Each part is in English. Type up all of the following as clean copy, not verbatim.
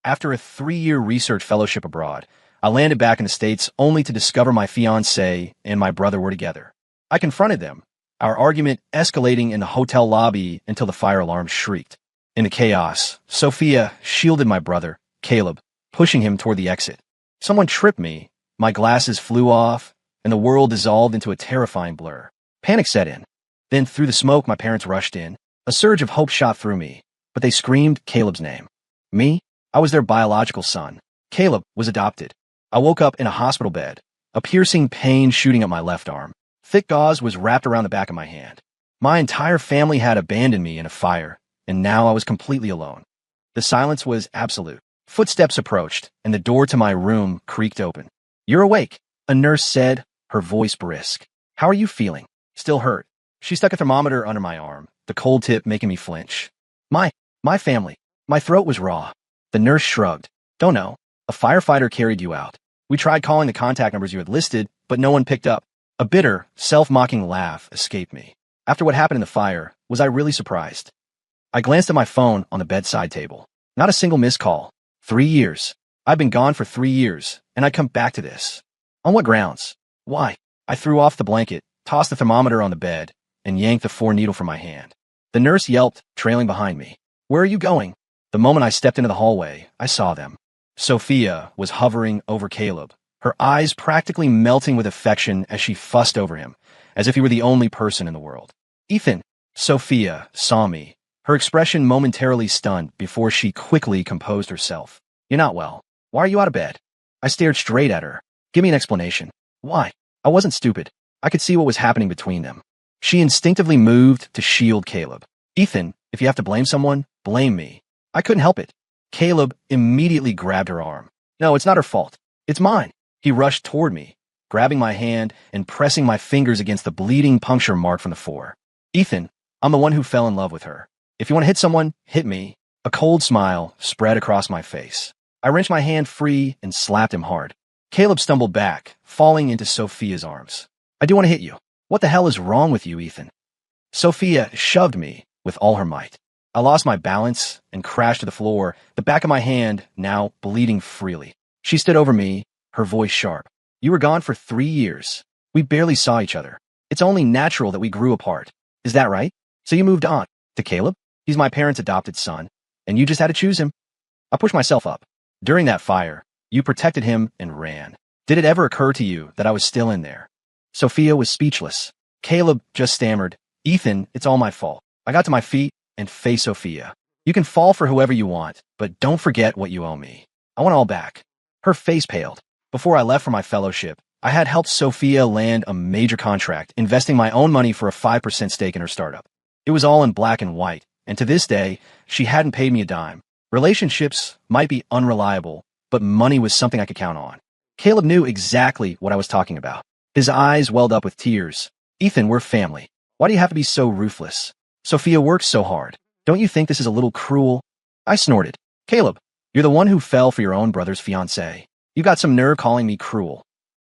After a 3-year research fellowship abroad, I landed back in the States only to discover my fiancée and my brother were together. I confronted them, our argument escalating in the hotel lobby until the fire alarm shrieked. In the chaos, Sophia shielded my brother, Caleb, pushing him toward the exit. Someone tripped me, my glasses flew off, and the world dissolved into a terrifying blur. Panic set in. Then through the smoke, my parents rushed in. A surge of hope shot through me, but they screamed Caleb's name. Me? I was their biological son. Caleb was adopted. I woke up in a hospital bed, a piercing pain shooting up my left arm. Thick gauze was wrapped around the back of my hand. My entire family had abandoned me in a fire, and now I was completely alone. The silence was absolute. Footsteps approached, and the door to my room creaked open. "You're awake," a nurse said, her voice brisk. "How are you feeling?" "Still hurt." She stuck a thermometer under my arm, the cold tip making me flinch. My family. My throat was raw. The nurse shrugged. "Don't know. A firefighter carried you out. We tried calling the contact numbers you had listed, but no one picked up." A bitter, self-mocking laugh escaped me. After what happened in the fire, was I really surprised? I glanced at my phone on the bedside table. Not a single missed call. 3 years. I've been gone for 3 years, and I'd come back to this. On what grounds? Why? I threw off the blanket, tossed the thermometer on the bed, and yanked the 4-needle from my hand. The nurse yelped, trailing behind me. "Where are you going?" The moment I stepped into the hallway, I saw them. Sophia was hovering over Caleb, her eyes practically melting with affection as she fussed over him, as if he were the only person in the world. "Ethan!" Sophia saw me, her expression momentarily stunned before she quickly composed herself. "You're not well. Why are you out of bed?" I stared straight at her. "Give me an explanation." "Why?" I wasn't stupid. I could see what was happening between them. She instinctively moved to shield Caleb. "Ethan, if you have to blame someone, blame me." I couldn't help it. Caleb immediately grabbed her arm. "No, it's not her fault. It's mine." He rushed toward me, grabbing my hand and pressing my fingers against the bleeding puncture mark from the 4. "Ethan, I'm the one who fell in love with her. If you want to hit someone, hit me." A cold smile spread across my face. I wrenched my hand free and slapped him hard. Caleb stumbled back, falling into Sophia's arms. "I do want to hit you." "What the hell is wrong with you, Ethan?" Sophia shoved me with all her might. I lost my balance and crashed to the floor, the back of my hand now bleeding freely. She stood over me, her voice sharp. "You were gone for 3 years. We barely saw each other. It's only natural that we grew apart. Is that right? So you moved on to Caleb? He's my parents' adopted son, and you just had to choose him." I pushed myself up. "During that fire, you protected him and ran. Did it ever occur to you that I was still in there?" Sophia was speechless. Caleb just stammered, "Ethan, it's all my fault." I got to my feet and faced Sophia. "You can fall for whoever you want, but don't forget what you owe me. I want it all back." Her face paled. Before I left for my fellowship, I had helped Sophia land a major contract, investing my own money for a 5% stake in her startup. It was all in black and white, and to this day, she hadn't paid me a dime. Relationships might be unreliable, but money was something I could count on. Caleb knew exactly what I was talking about. His eyes welled up with tears. "Ethan, we're family. Why do you have to be so ruthless? Sophia works so hard. Don't you think this is a little cruel?" I snorted. "Caleb, you're the one who fell for your own brother's fiancée. You got some nerve calling me cruel."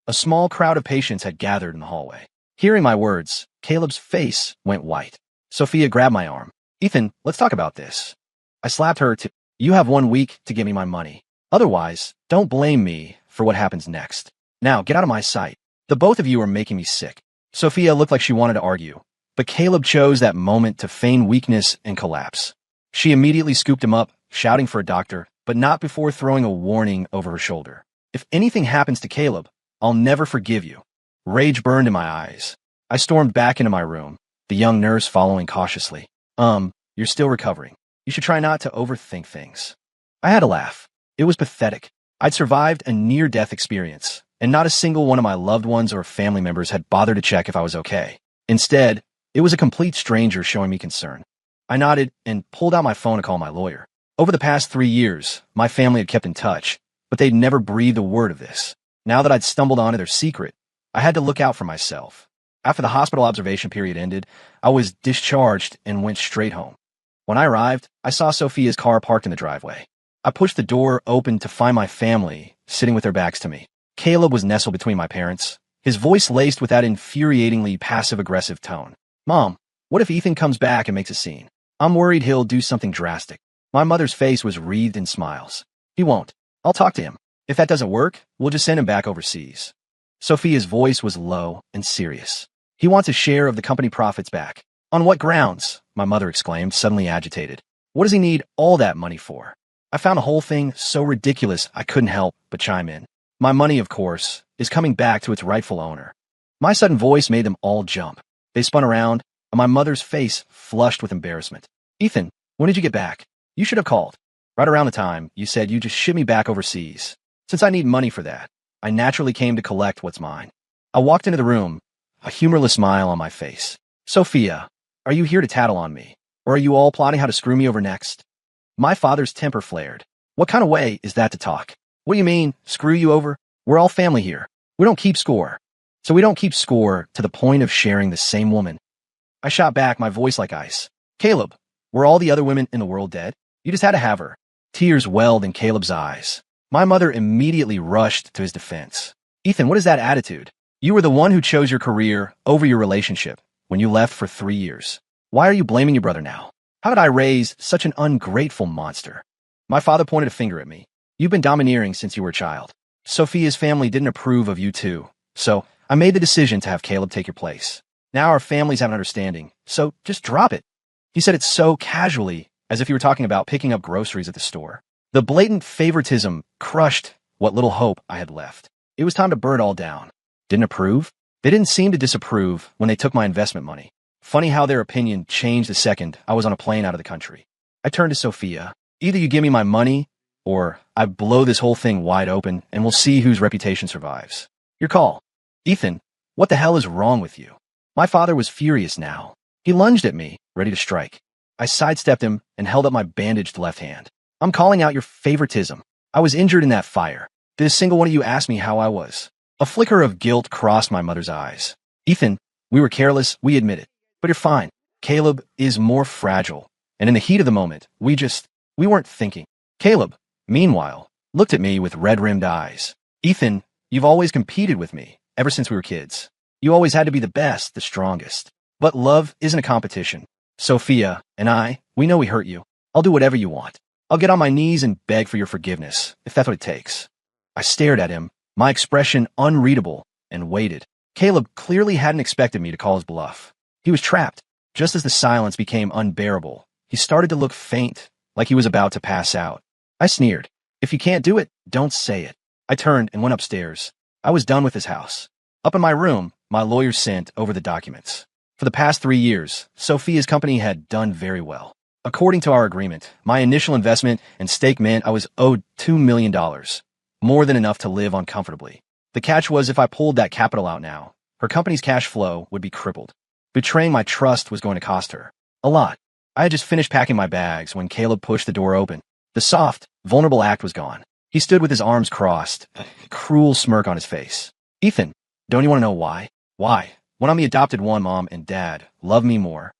A small crowd of patients had gathered in the hallway. Hearing my words, Caleb's face went white. Sophia grabbed my arm. "Ethan, let's talk about this." I slapped her to, "You have 1 week to give me my money. Otherwise, don't blame me for what happens next. Now, get out of my sight. The both of you are making me sick." Sophia looked like she wanted to argue, but Caleb chose that moment to feign weakness and collapse. She immediately scooped him up, shouting for a doctor, but not before throwing a warning over her shoulder. "If anything happens to Caleb, I'll never forgive you." Rage burned in my eyes. I stormed back into my room, the young nurse following cautiously. You're still recovering. You should try not to overthink things." I had to laugh. It was pathetic. I'd survived a near-death experience, and not a single one of my loved ones or family members had bothered to check if I was okay. Instead, it was a complete stranger showing me concern. I nodded and pulled out my phone to call my lawyer. Over the past 3 years, my family had kept in touch, but they'd never breathed a word of this. Now that I'd stumbled onto their secret, I had to look out for myself. After the hospital observation period ended, I was discharged and went straight home. When I arrived, I saw Sophia's car parked in the driveway. I pushed the door open to find my family sitting with their backs to me. Caleb was nestled between my parents, his voice laced with that infuriatingly passive-aggressive tone. "Mom, what if Ethan comes back and makes a scene? I'm worried he'll do something drastic." My mother's face was wreathed in smiles. He won't. I'll talk to him. If that doesn't work, we'll just send him back overseas. Sophia's voice was low and serious. He wants a share of the company profits back. On what grounds? My mother exclaimed, suddenly agitated. What does he need all that money for? I found the whole thing so ridiculous I couldn't help but chime in. My money, of course, is coming back to its rightful owner. My sudden voice made them all jump. They spun around, and my mother's face flushed with embarrassment. Ethan, when did you get back? You should have called. Right around the time you said you just ship me back overseas. Since I need money for that, I naturally came to collect what's mine. I walked into the room, a humorless smile on my face. Sophia, are you here to tattle on me? Or are you all plotting how to screw me over next? My father's temper flared. What kind of way is that to talk? What do you mean, screw you over? We're all family here. We don't keep score. So we don't keep score to the point of sharing the same woman. I shot back, my voice like ice. Caleb, were all the other women in the world dead? You just had to have her. Tears welled in Caleb's eyes. My mother immediately rushed to his defense. Ethan, what is that attitude? You were the one who chose your career over your relationship when you left for 3 years. Why are you blaming your brother now? How did I raise such an ungrateful monster? My father pointed a finger at me. You've been domineering since you were a child. Sophia's family didn't approve of you too, so I made the decision to have Caleb take your place. Now our families have an understanding, so just drop it. He said it so casually, as if you were talking about picking up groceries at the store. The blatant favoritism crushed what little hope I had left. It was time to burn it all down. Didn't approve? They didn't seem to disapprove when they took my investment money. Funny how their opinion changed the second I was on a plane out of the country. I turned to Sophia. Either you give me my money, or I blow this whole thing wide open, and we'll see whose reputation survives. Your call. Ethan, what the hell is wrong with you? My father was furious now. He lunged at me, ready to strike. I sidestepped him and held up my bandaged left hand. I'm calling out your favoritism. I was injured in that fire. Did a single one of you ask me how I was? A flicker of guilt crossed my mother's eyes. Ethan, we were careless, we admit it. But you're fine. Caleb is more fragile. And in the heat of the moment, we weren't thinking. Caleb, meanwhile, looked at me with red-rimmed eyes. Ethan, you've always competed with me, ever since we were kids. You always had to be the best, the strongest. But love isn't a competition. Sophia and I, we know we hurt you. I'll do whatever you want. I'll get on my knees and beg for your forgiveness, if that's what it takes. I stared at him, my expression unreadable, and waited. Caleb clearly hadn't expected me to call his bluff. He was trapped. Just as the silence became unbearable, he started to look faint, like he was about to pass out. I sneered. If you can't do it, don't say it. I turned and went upstairs. I was done with his house. Up in my room, my lawyer sent over the documents. For the past 3 years, Sophia's company had done very well. According to our agreement, my initial investment and stake meant I was owed $2 million, more than enough to live on comfortably. The catch was if I pulled that capital out now, her company's cash flow would be crippled. Betraying my trust was going to cost her. A lot. I had just finished packing my bags when Caleb pushed the door open. The soft, vulnerable act was gone. He stood with his arms crossed, a cruel smirk on his face. Ethan, don't you want to know why? Why? When I'm the adopted one, Mom and Dad love me more.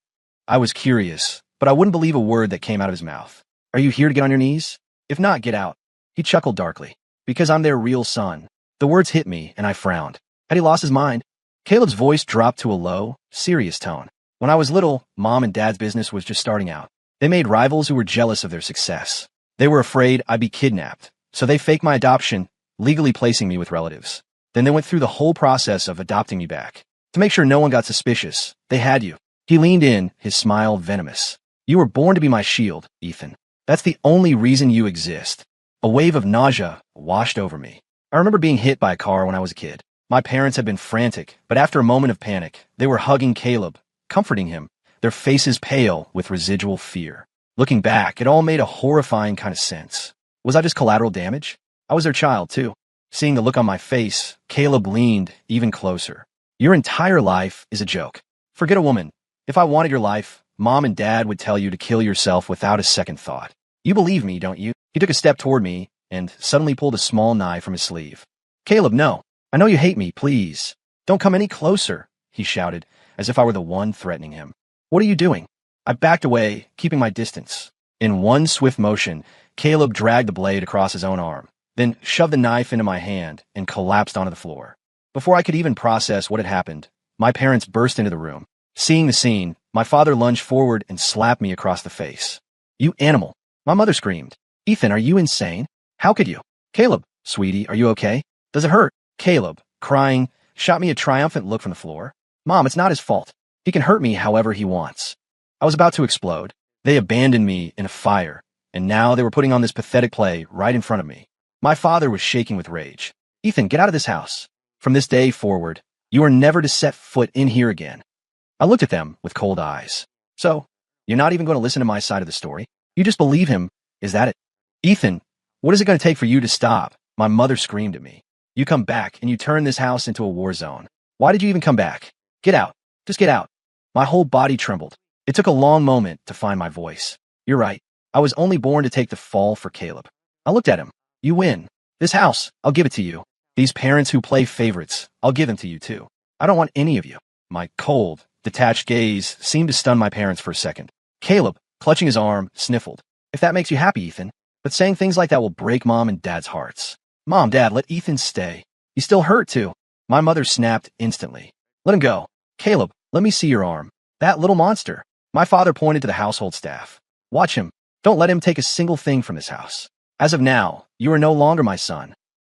I was curious, but I wouldn't believe a word that came out of his mouth. Are you here to get on your knees? If not, get out. He chuckled darkly. Because I'm their real son. The words hit me, and I frowned. Had he lost his mind? Caleb's voice dropped to a low, serious tone. When I was little, Mom and Dad's business was just starting out. They made rivals who were jealous of their success. They were afraid I'd be kidnapped, so they faked my adoption, legally placing me with relatives. Then they went through the whole process of adopting me back. To make sure no one got suspicious, they had you. He leaned in, his smile venomous. You were born to be my shield, Ethan. That's the only reason you exist. A wave of nausea washed over me. I remember being hit by a car when I was a kid. My parents had been frantic, but after a moment of panic, they were hugging Caleb, comforting him, their faces pale with residual fear. Looking back, it all made a horrifying kind of sense. Was I just collateral damage? I was their child, too. Seeing the look on my face, Caleb leaned even closer. Your entire life is a joke. Forget a woman. If I wanted your life, Mom and Dad would tell you to kill yourself without a second thought. You believe me, don't you? He took a step toward me and suddenly pulled a small knife from his sleeve. Caleb, no. I know you hate me, please. Don't come any closer, he shouted, as if I were the one threatening him. What are you doing? I backed away, keeping my distance. In one swift motion, Caleb dragged the blade across his own arm, then shoved the knife into my hand and collapsed onto the floor. Before I could even process what had happened, my parents burst into the room. Seeing the scene, my father lunged forward and slapped me across the face. You animal! My mother screamed. Ethan, are you insane? How could you? Caleb, sweetie, are you okay? Does it hurt? Caleb, crying, shot me a triumphant look from the floor. Mom, it's not his fault. He can hurt me however he wants. I was about to explode. They abandoned me in a fire, and now they were putting on this pathetic play right in front of me. My father was shaking with rage. Ethan, get out of this house. From this day forward, you are never to set foot in here again. I looked at them with cold eyes. So, you're not even going to listen to my side of the story? You just believe him, is that it? Ethan, what is it going to take for you to stop? My mother screamed at me. You come back and you turn this house into a war zone. Why did you even come back? Get out. Just get out. My whole body trembled. It took a long moment to find my voice. You're right. I was only born to take the fall for Caleb. I looked at him. You win. This house, I'll give it to you. These parents who play favorites, I'll give them to you too. I don't want any of you. My cold, detached gaze seemed to stun my parents for a second. Caleb, clutching his arm, sniffled. If that makes you happy, Ethan. But saying things like that will break Mom and Dad's hearts. Mom, Dad, let Ethan stay. He's still hurt too. My mother snapped instantly. Let him go. Caleb, let me see your arm. That little monster. My father pointed to the household staff. Watch him. Don't let him take a single thing from this house. As of now, you are no longer my son.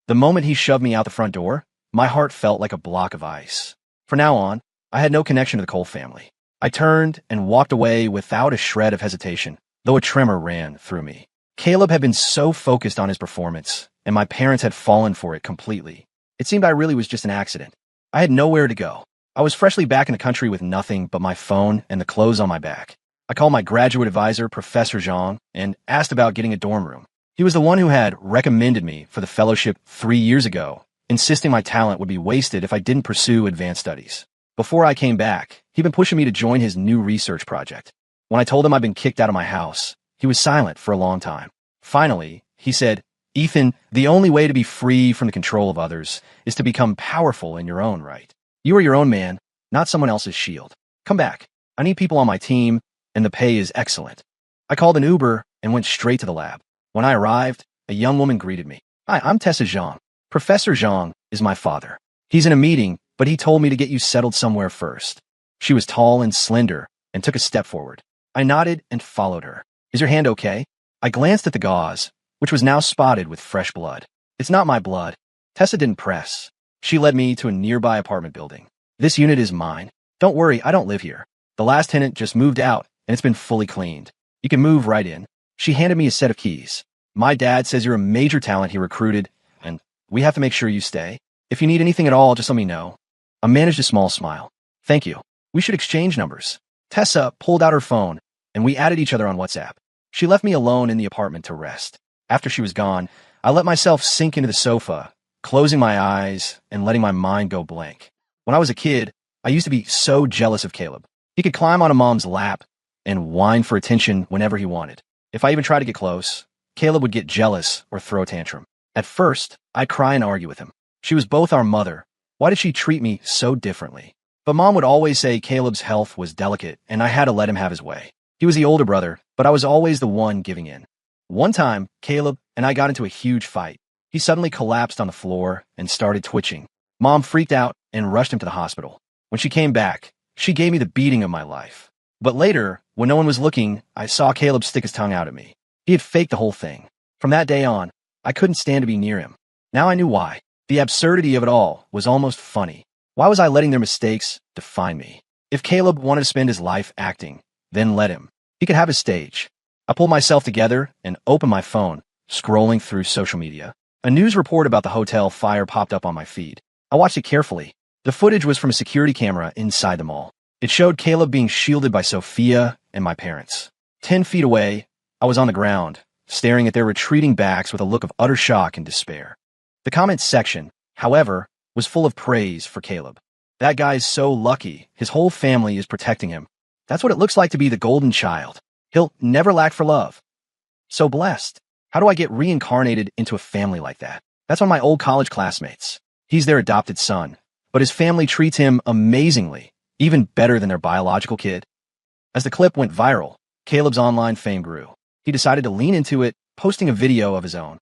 The moment he shoved me out the front door, my heart felt like a block of ice. From now on, I had no connection to the Cole family. I turned and walked away without a shred of hesitation, though a tremor ran through me. Caleb had been so focused on his performance, and my parents had fallen for it completely. It seemed I really was just an accident. I had nowhere to go. I was freshly back in the country with nothing but my phone and the clothes on my back. I called my graduate advisor, Professor Zhang, and asked about getting a dorm room. He was the one who had recommended me for the fellowship 3 years ago, insisting my talent would be wasted if I didn't pursue advanced studies. Before I came back, he'd been pushing me to join his new research project. When I told him I'd been kicked out of my house, he was silent for a long time. Finally, he said, Ethan, the only way to be free from the control of others is to become powerful in your own right. You are your own man, not someone else's shield. Come back. I need people on my team, and the pay is excellent. I called an Uber and went straight to the lab. When I arrived, a young woman greeted me. Hi, I'm Tessa Zhang. Professor Zhang is my father. He's in a meeting, but he told me to get you settled somewhere first. She was tall and slender and took a step forward. I nodded and followed her. Is your hand okay? I glanced at the gauze, which was now spotted with fresh blood. It's not my blood. Tessa didn't press. She led me to a nearby apartment building. This unit is mine. Don't worry, I don't live here. The last tenant just moved out, and it's been fully cleaned. You can move right in. She handed me a set of keys. My dad says you're a major talent he recruited, and we have to make sure you stay. If you need anything at all, just let me know. I managed a small smile. Thank you. We should exchange numbers. Tessa pulled out her phone, and we added each other on WhatsApp. She left me alone in the apartment to rest. After she was gone, I let myself sink into the sofa, closing my eyes and letting my mind go blank. When I was a kid, I used to be so jealous of Caleb. He could climb on a mom's lap and whine for attention whenever he wanted. If I even tried to get close, Caleb would get jealous or throw a tantrum. At first, I'd cry and argue with him. She was both our mother. Why did she treat me so differently? But Mom would always say Caleb's health was delicate and I had to let him have his way. He was the older brother, but I was always the one giving in. One time, Caleb and I got into a huge fight. He suddenly collapsed on the floor and started twitching. Mom freaked out and rushed him to the hospital. When she came back, she gave me the beating of my life. But later, when no one was looking, I saw Caleb stick his tongue out at me. He had faked the whole thing. From that day on, I couldn't stand to be near him. Now I knew why. The absurdity of it all was almost funny. Why was I letting their mistakes define me? If Caleb wanted to spend his life acting, then let him. He could have his stage. I pulled myself together and opened my phone, scrolling through social media. A news report about the hotel fire popped up on my feed. I watched it carefully. The footage was from a security camera inside the mall. It showed Caleb being shielded by Sophia and my parents. 10 feet away, I was on the ground, staring at their retreating backs with a look of utter shock and despair. The comments section, however, was full of praise for Caleb. That guy's so lucky. His whole family is protecting him. That's what it looks like to be the golden child. He'll never lack for love. So blessed. How do I get reincarnated into a family like that? That's one of my old college classmates. He's their adopted son, but his family treats him amazingly, even better than their biological kid. As the clip went viral, Caleb's online fame grew. He decided to lean into it, posting a video of his own.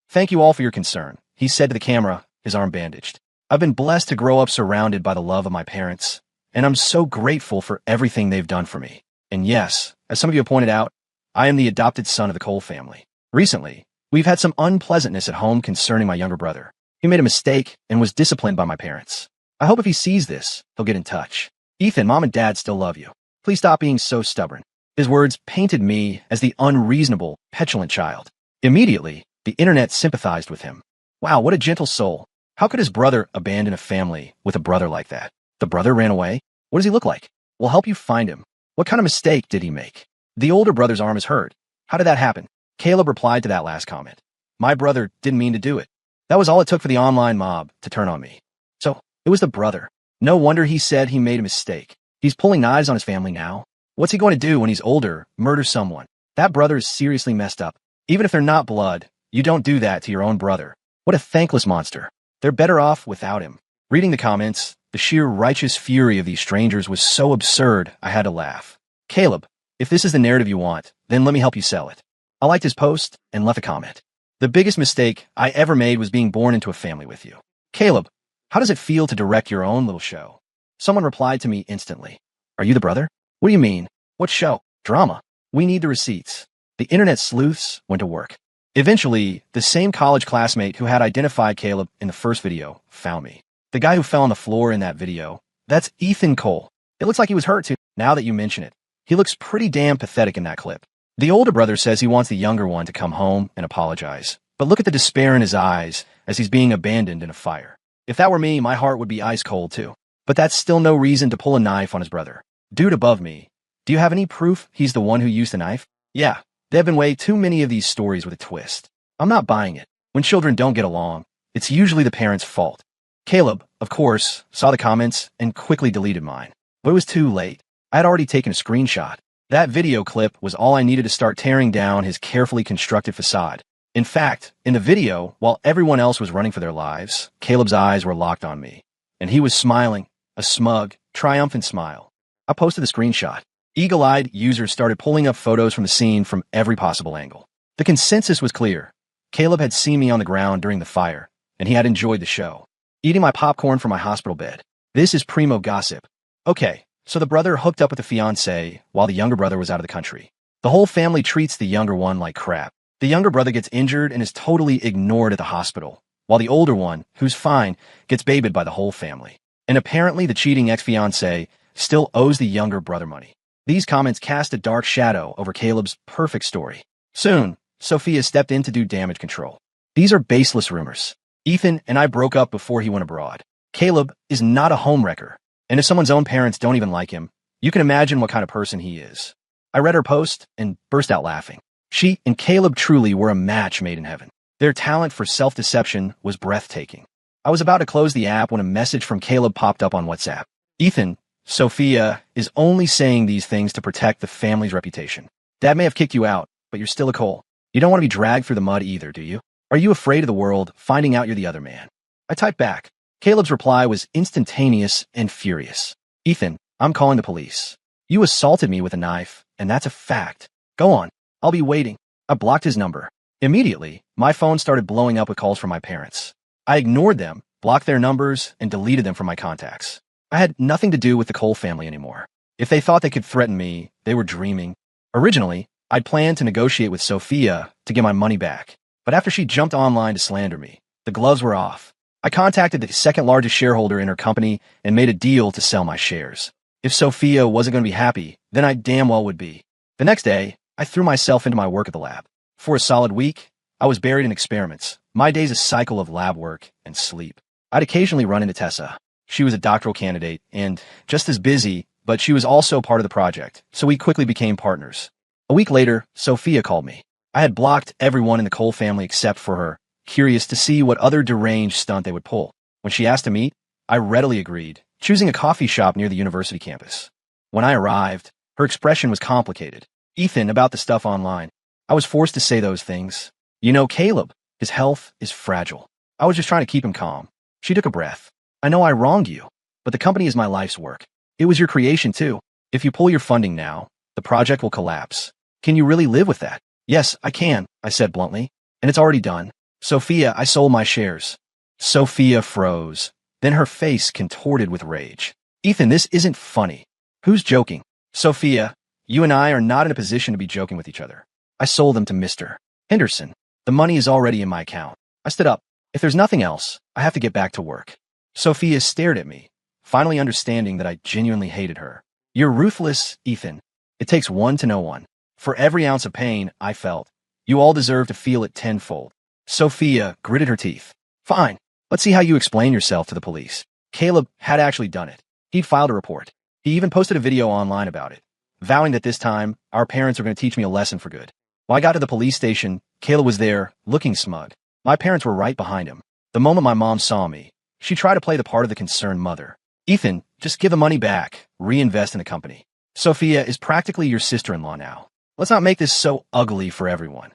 Thank you all for your concern, he said to the camera, his arm bandaged. I've been blessed to grow up surrounded by the love of my parents, and I'm so grateful for everything they've done for me. And yes, as some of you have pointed out, I am the adopted son of the Cole family. Recently, we've We've had some unpleasantness at home concerning my younger brother. He made a mistake and was disciplined by my parents. I hope if he sees this, he'll get in touch. Ethan, Mom and Dad still love you. Please stop being so stubborn. His words painted me as the unreasonable, petulant child. Immediately, the internet sympathized with him. Wow, what a gentle soul. How could his brother abandon a family with a brother like that? The brother ran away? What does he look like? We'll help you find him. What kind of mistake did he make? The older brother's arm is hurt. How did that happen? Caleb replied to that last comment. My brother didn't mean to do it. That was all it took for the online mob to turn on me. So, it was the brother. No wonder he said he made a mistake. He's pulling knives on his family now. What's he going to do when he's older? Murder someone. That brother is seriously messed up. Even if they're not blood, you don't do that to your own brother. What a thankless monster. They're better off without him. Reading the comments, the sheer righteous fury of these strangers was so absurd, I had to laugh. Caleb, if this is the narrative you want, then let me help you sell it. I liked his post and left a comment. The biggest mistake I ever made was being born into a family with you. Caleb, how does it feel to direct your own little show? Someone replied to me instantly. Are you the brother? What do you mean? What show? Drama. We need the receipts. The internet sleuths went to work. Eventually, the same college classmate who had identified Caleb in the first video found me. The guy who fell on the floor in that video, that's Ethan Cole. It looks like he was hurt too, now that you mention it. He looks pretty damn pathetic in that clip. The older brother says he wants the younger one to come home and apologize. But look at the despair in his eyes as he's being abandoned in a fire. If that were me, my heart would be ice cold too. But that's still no reason to pull a knife on his brother. Dude above me, do you have any proof he's the one who used the knife? Yeah, there have been way too many of these stories with a twist. I'm not buying it. When children don't get along, it's usually the parents' fault. Caleb, of course, saw the comments and quickly deleted mine. But it was too late. I had already taken a screenshot. That video clip was all I needed to start tearing down his carefully constructed facade. In fact, in the video, while everyone else was running for their lives, Caleb's eyes were locked on me. And he was smiling, a smug, triumphant smile. I posted the screenshot. Eagle-eyed users started pulling up photos from the scene from every possible angle. The consensus was clear. Caleb had seen me on the ground during the fire, and he had enjoyed the show. Eating my popcorn from my hospital bed. This is primo gossip. Okay, so the brother hooked up with the fiancée while the younger brother was out of the country. The whole family treats the younger one like crap. The younger brother gets injured and is totally ignored at the hospital, while the older one, who's fine, gets babied by the whole family. And apparently the cheating ex-fiancée still owes the younger brother money. These comments cast a dark shadow over Caleb's perfect story. Soon, Sophia stepped in to do damage control. These are baseless rumors. Ethan and I broke up before he went abroad. Caleb is not a homewrecker, and if someone's own parents don't even like him, you can imagine what kind of person he is. I read her post and burst out laughing. She and Caleb truly were a match made in heaven. Their talent for self-deception was breathtaking. I was about to close the app when a message from Caleb popped up on WhatsApp. Ethan, Sophia is only saying these things to protect the family's reputation. Dad may have kicked you out, but you're still a Cole. You don't want to be dragged through the mud either, do you? Are you afraid of the world finding out you're the other man? I typed back. Caleb's reply was instantaneous and furious. Ethan, I'm calling the police. You assaulted me with a knife, and that's a fact. Go on. I'll be waiting. I blocked his number. Immediately, my phone started blowing up with calls from my parents. I ignored them, blocked their numbers, and deleted them from my contacts. I had nothing to do with the Cole family anymore. If they thought they could threaten me, they were dreaming. Originally, I'd planned to negotiate with Sophia to get my money back. But after she jumped online to slander me, the gloves were off. I contacted the second largest shareholder in her company and made a deal to sell my shares. If Sophia wasn't going to be happy, then I damn well would be. The next day, I threw myself into my work at the lab. For a solid week, I was buried in experiments. My day's a cycle of lab work and sleep. I'd occasionally run into Tessa. She was a doctoral candidate and just as busy, but she was also part of the project, so we quickly became partners. A week later, Sophia called me. I had blocked everyone in the Cole family except for her, curious to see what other deranged stunt they would pull. When she asked to meet, I readily agreed, choosing a coffee shop near the university campus. When I arrived, her expression was complicated. Ethan, about the stuff online. I was forced to say those things. You know, Caleb, his health is fragile. I was just trying to keep him calm. She took a breath. I know I wronged you, but the company is my life's work. It was your creation too. If you pull your funding now, the project will collapse. Can you really live with that? Yes, I can, I said bluntly, and it's already done. Sophia, I sold my shares. Sophia froze. Then her face contorted with rage. Ethan, this isn't funny. Who's joking? Sophia, you and I are not in a position to be joking with each other. I sold them to Mr. Henderson. The money is already in my account. I stood up. If there's nothing else, I have to get back to work. Sophia stared at me, finally understanding that I genuinely hated her. You're ruthless, Ethan. It takes one to know one. For every ounce of pain I felt, you all deserve to feel it tenfold. Sophia gritted her teeth. Fine. Let's see how you explain yourself to the police. Caleb had actually done it. He'd filed a report. He even posted a video online about it, vowing that this time, our parents are going to teach me a lesson for good. When I got to the police station, Caleb was there, looking smug. My parents were right behind him. The moment my mom saw me, she tried to play the part of the concerned mother. Ethan, just give the money back, reinvest in the company. Sophia is practically your sister-in-law now. Let's not make this so ugly for everyone.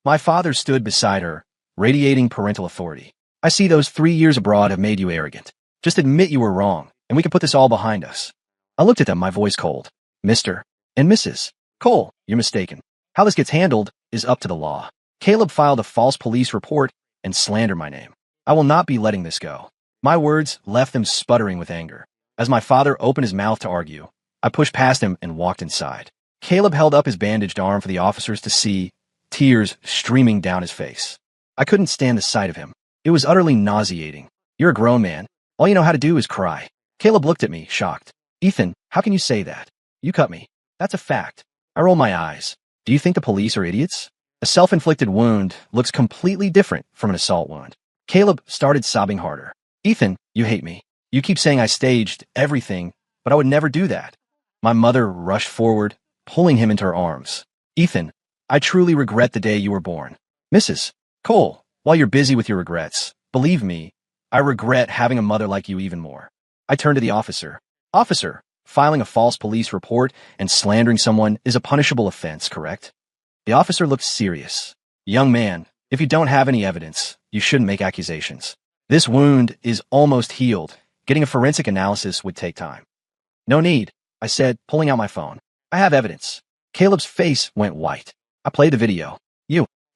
My father stood beside her, radiating parental authority. I see those 3 years abroad have made you arrogant. Just admit you were wrong, and we can put this all behind us. I looked at them, my voice cold. Mr. and Mrs. Cole, you're mistaken. How this gets handled is up to the law. Caleb filed a false police report and slandered my name. I will not be letting this go. My words left them sputtering with anger. As my father opened his mouth to argue, I pushed past him and walked inside. Caleb held up his bandaged arm for the officers to see, tears streaming down his face. I couldn't stand the sight of him. It was utterly nauseating. You're a grown man. All you know how to do is cry. Caleb looked at me, shocked. Ethan, how can you say that? You cut me. That's a fact. I rolled my eyes. Do you think the police are idiots? A self-inflicted wound looks completely different from an assault wound. Caleb started sobbing harder. Ethan, you hate me. You keep saying I staged everything, but I would never do that. My mother rushed forward, pulling him into her arms. Ethan, I truly regret the day you were born. Mrs. Cole, while you're busy with your regrets, believe me, I regret having a mother like you even more. I turned to the officer. Officer, filing a false police report and slandering someone is a punishable offense, correct? The officer looked serious. Young man, if you don't have any evidence, you shouldn't make accusations. This wound is almost healed. Getting a forensic analysis would take time. No need, I said, pulling out my phone. I have evidence. Caleb's face went white. I played the video.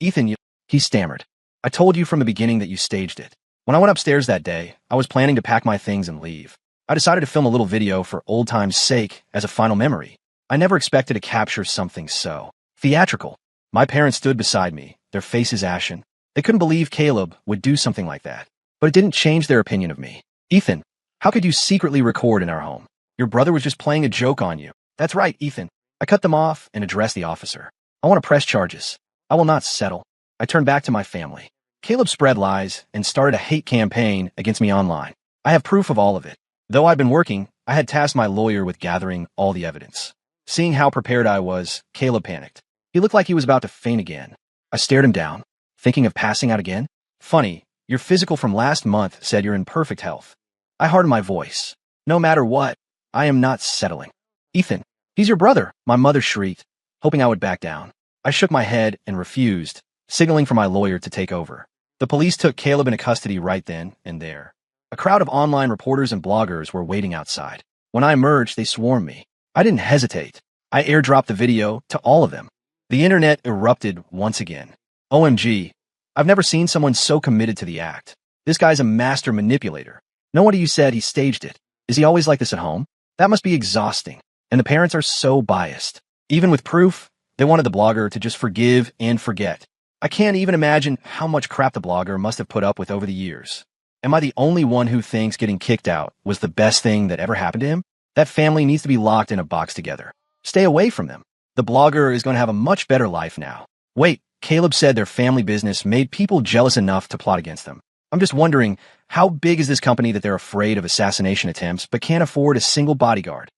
Ethan, he stammered. I told you from the beginning that you staged it. When I went upstairs that day, I was planning to pack my things and leave. I decided to film a little video for old time's sake as a final memory. I never expected to capture something so theatrical. My parents stood beside me, their faces ashen. They couldn't believe Caleb would do something like that. But it didn't change their opinion of me. Ethan, how could you secretly record in our home? Your brother was just playing a joke on you. That's right, Ethan. I cut them off and addressed the officer. I want to press charges. I will not settle. I turned back to my family. Caleb spread lies and started a hate campaign against me online. I have proof of all of it. Though I'd been working, I had tasked my lawyer with gathering all the evidence. Seeing how prepared I was, Caleb panicked. He looked like he was about to faint again. I stared him down, thinking of passing out again. Funny, your physical from last month said you're in perfect health. I hardened my voice. No matter what, I am not settling. Ethan, he's your brother, my mother shrieked, hoping I would back down. I shook my head and refused, signaling for my lawyer to take over. The police took Caleb into custody right then and there. A crowd of online reporters and bloggers were waiting outside. When I emerged, they swarmed me. I didn't hesitate. I airdropped the video to all of them. The internet erupted once again. OMG, I've never seen someone so committed to the act. This guy's a master manipulator. No wonder you said he staged it. Is he always like this at home? That must be exhausting. And the parents are so biased. Even with proof, they wanted the blogger to just forgive and forget. I can't even imagine how much crap the blogger must have put up with over the years. Am I the only one who thinks getting kicked out was the best thing that ever happened to him? That family needs to be locked in a box together. Stay away from them. The blogger is going to have a much better life now. Wait, Caleb said their family business made people jealous enough to plot against them. I'm just wondering, how big is this company that they're afraid of assassination attempts but can't afford a single bodyguard?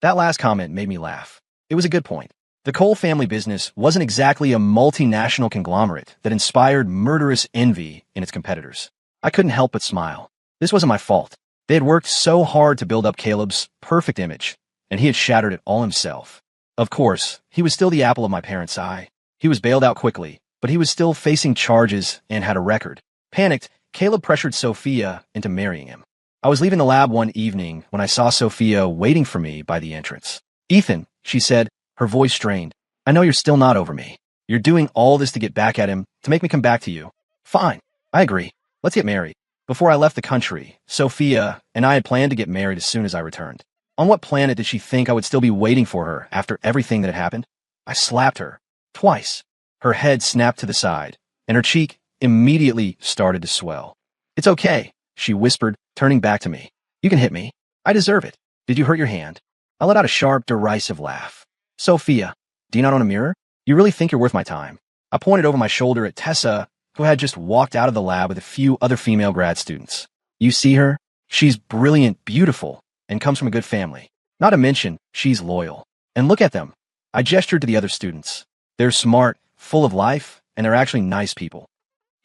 That last comment made me laugh. It was a good point. The Cole family business wasn't exactly a multinational conglomerate that inspired murderous envy in its competitors. I couldn't help but smile. This wasn't my fault. They had worked so hard to build up Caleb's perfect image, and he had shattered it all himself. Of course, he was still the apple of my parents' eye. He was bailed out quickly, but he was still facing charges and had a record. Panicked, Caleb pressured Sophia into marrying him. I was leaving the lab one evening when I saw Sophia waiting for me by the entrance. Ethan, she said, her voice strained. I know you're still not over me. You're doing all this to get back at him, to make me come back to you. Fine, I agree. Let's get married. Before I left the country, Sophia and I had planned to get married as soon as I returned. On what planet did she think I would still be waiting for her after everything that had happened? I slapped her. Twice. Her head snapped to the side, and her cheek immediately started to swell. It's okay, she whispered, turning back to me. You can hit me. I deserve it. Did you hurt your hand? I let out a sharp, derisive laugh. Sophia, do you not own a mirror? You really think you're worth my time? I pointed over my shoulder at Tessa, who had just walked out of the lab with a few other female grad students. You see her? She's brilliant, beautiful, and comes from a good family. Not to mention, she's loyal. And look at them. I gestured to the other students. They're smart, full of life, and they're actually nice people.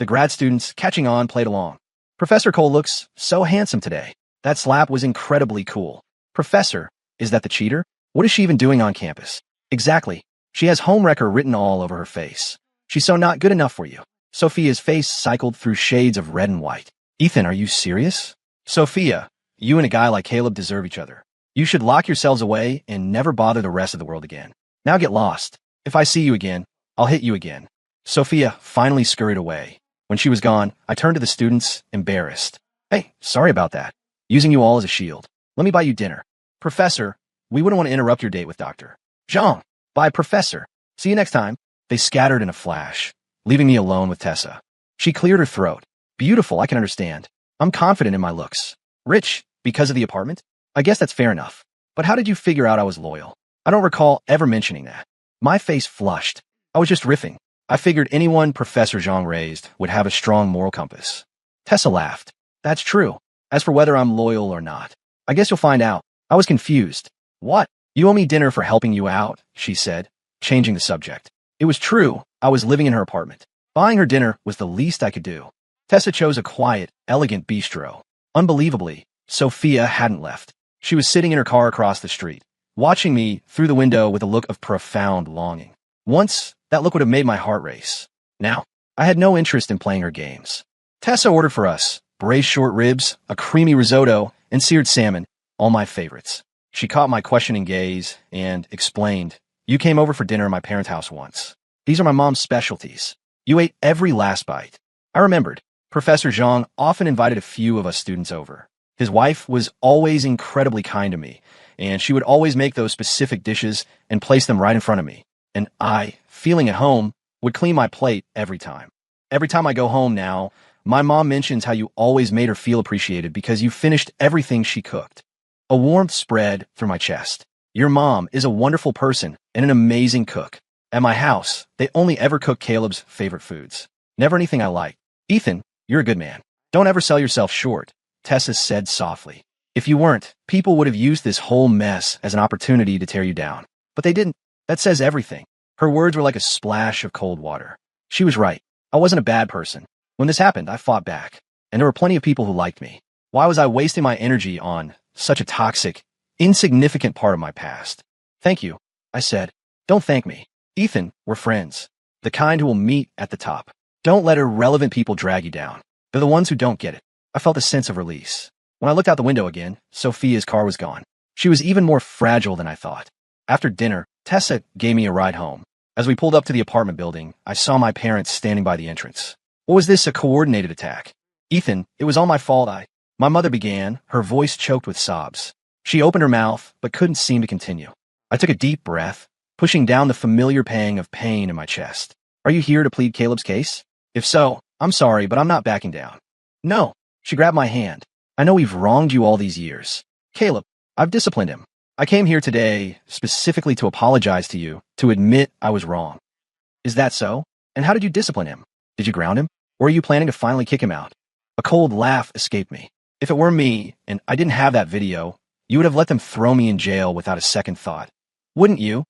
The grad students, catching on, played along. Professor Cole looks so handsome today. That slap was incredibly cool. Professor, is that the cheater? What is she even doing on campus? Exactly. She has homewrecker written all over her face. She's so not good enough for you. Sophia's face cycled through shades of red and white. Ethan, are you serious? Sophia, you and a guy like Caleb deserve each other. You should lock yourselves away and never bother the rest of the world again. Now get lost. If I see you again, I'll hit you again. Sophia finally scurried away. When she was gone, I turned to the students, embarrassed. Hey, sorry about that. Using you all as a shield. Let me buy you dinner. Professor, we wouldn't want to interrupt your date with Dr. Jean. Bye, Professor. See you next time. They scattered in a flash, leaving me alone with Tessa. She cleared her throat. Beautiful, I can understand. I'm confident in my looks. Rich, because of the apartment? I guess that's fair enough. But how did you figure out I was loyal? I don't recall ever mentioning that. My face flushed. I was just riffing. I figured anyone Professor Zhang raised would have a strong moral compass. Tessa laughed. That's true. As for whether I'm loyal or not, I guess you'll find out. I was confused. What? You owe me dinner for helping you out, she said, changing the subject. It was true. I was living in her apartment. Buying her dinner was the least I could do. Tessa chose a quiet, elegant bistro. Unbelievably, Sophia hadn't left. She was sitting in her car across the street, watching me through the window with a look of profound longing. Once, that look would have made my heart race. Now, I had no interest in playing her games. Tessa ordered for us braised short ribs, a creamy risotto, and seared salmon, all my favorites. She caught my questioning gaze and explained, You came over for dinner at my parents' house once. These are my mom's specialties. You ate every last bite. I remembered. Professor Zhang often invited a few of us students over. His wife was always incredibly kind to me, and she would always make those specific dishes and place them right in front of me. And I, feeling at home, would clean my plate every time. Every time I go home now, my mom mentions how you always made her feel appreciated because you finished everything she cooked. A warmth spread through my chest. Your mom is a wonderful person and an amazing cook. At my house, they only ever cook Caleb's favorite foods. Never anything I like. Ethan, you're a good man. Don't ever sell yourself short, Tessa said softly. If you weren't, people would have used this whole mess as an opportunity to tear you down. But they didn't. That says everything. Her words were like a splash of cold water. She was right. I wasn't a bad person. When this happened, I fought back. And there were plenty of people who liked me. Why was I wasting my energy on such a toxic, insignificant part of my past? Thank you, I said. Don't thank me. Ethan, we're friends. The kind who will meet at the top. Don't let irrelevant people drag you down. They're the ones who don't get it. I felt a sense of release. When I looked out the window again, Sophia's car was gone. She was even more fragile than I thought. After dinner, Tessa gave me a ride home. As we pulled up to the apartment building, I saw my parents standing by the entrance. What was this, a coordinated attack? Ethan, it was all my fault. My mother began, her voice choked with sobs. She opened her mouth, but couldn't seem to continue. I took a deep breath, pushing down the familiar pang of pain in my chest. Are you here to plead Caleb's case? If so, I'm sorry, but I'm not backing down. No, she grabbed my hand. I know we've wronged you all these years. Caleb, I've disciplined him. I came here today specifically to apologize to you, to admit I was wrong. Is that so? And how did you discipline him? Did you ground him? Or are you planning to finally kick him out? A cold laugh escaped me. If it were me, and I didn't have that video, you would have let them throw me in jail without a second thought. Wouldn't you?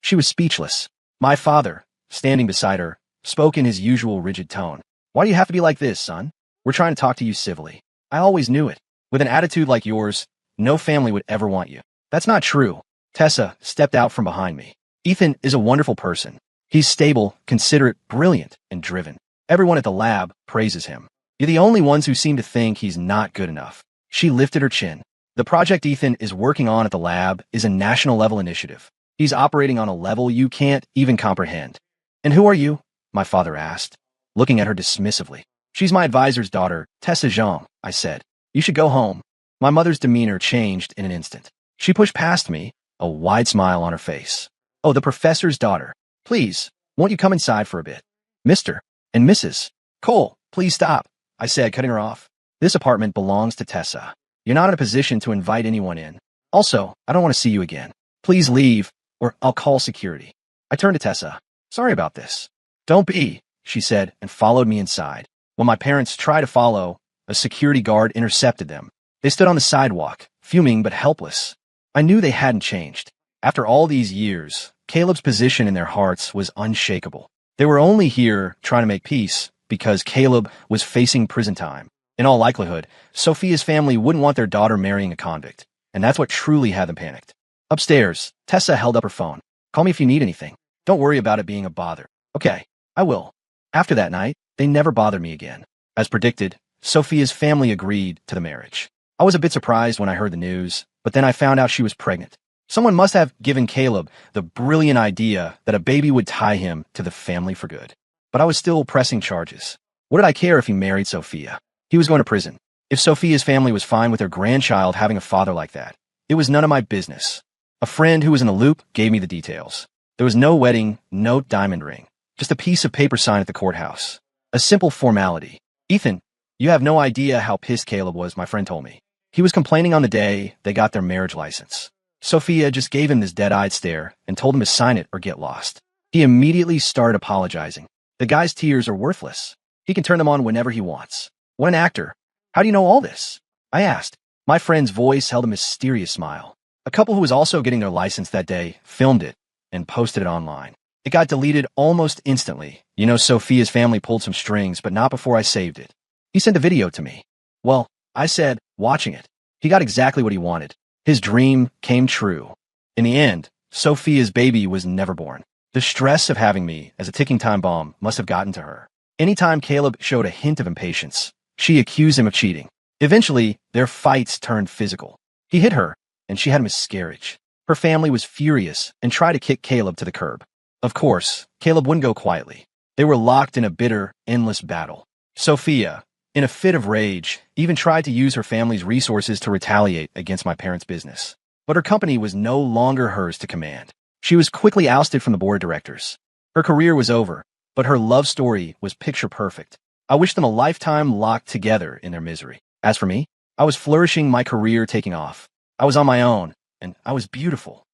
She was speechless. My father, standing beside her, spoke in his usual rigid tone. Why do you have to be like this, son? We're trying to talk to you civilly. I always knew it. With an attitude like yours, no family would ever want you. That's not true. Tessa stepped out from behind me. Ethan is a wonderful person. He's stable, considerate, brilliant, and driven. Everyone at the lab praises him. You're the only ones who seem to think he's not good enough. She lifted her chin. The project Ethan is working on at the lab is a national-level initiative. He's operating on a level you can't even comprehend. And who are you? My father asked, looking at her dismissively. She's my advisor's daughter, Tessa Zhang, I said. You should go home. My mother's demeanor changed in an instant. She pushed past me, a wide smile on her face. Oh, the professor's daughter. Please, won't you come inside for a bit? Mister. And Mrs. Cole, please stop, I said, cutting her off. This apartment belongs to Tessa. You're not in a position to invite anyone in. Also, I don't want to see you again. Please leave, or I'll call security. I turned to Tessa. Sorry about this. Don't be, she said, and followed me inside. When my parents tried to follow, a security guard intercepted them. They stood on the sidewalk, fuming but helpless. I knew they hadn't changed. After all these years, Caleb's position in their hearts was unshakable. They were only here trying to make peace because Caleb was facing prison time. In all likelihood, Sophia's family wouldn't want their daughter marrying a convict, and that's what truly had them panicked. Upstairs, Tessa held up her phone. Call me if you need anything. Don't worry about it being a bother. Okay, I will. After that night, they never bothered me again. As predicted, Sophia's family agreed to the marriage. I was a bit surprised when I heard the news, but then I found out she was pregnant. Someone must have given Caleb the brilliant idea that a baby would tie him to the family for good. But I was still pressing charges. What did I care if he married Sophia? He was going to prison. If Sophia's family was fine with their grandchild having a father like that, it was none of my business. A friend who was in the loop gave me the details. There was no wedding, no diamond ring, just a piece of paper signed at the courthouse. A simple formality. Ethan, you have no idea how pissed Caleb was, my friend told me. He was complaining on the day they got their marriage license. Sophia just gave him this dead-eyed stare and told him to sign it or get lost. He immediately started apologizing. The guy's tears are worthless. He can turn them on whenever he wants. What an actor. How do you know all this? I asked. My friend's voice held a mysterious smile. A couple who was also getting their license that day filmed it and posted it online. It got deleted almost instantly. You know, Sophia's family pulled some strings, but not before I saved it. He sent a video to me. Well, I said, watching it. He got exactly what he wanted. His dream came true. In the end, Sophia's baby was never born. The stress of having me as a ticking time bomb must have gotten to her. Anytime Caleb showed a hint of impatience, she accused him of cheating. Eventually, their fights turned physical. He hit her, and she had a miscarriage. Her family was furious and tried to kick Caleb to the curb. Of course, Caleb wouldn't go quietly. They were locked in a bitter, endless battle. Sophia, in a fit of rage, even tried to use her family's resources to retaliate against my parents' business. But her company was no longer hers to command. She was quickly ousted from the board of directors. Her career was over, but her love story was picture perfect. I wished them a lifetime locked together in their misery. As for me, I was flourishing, my career taking off. I was on my own, and I was beautiful.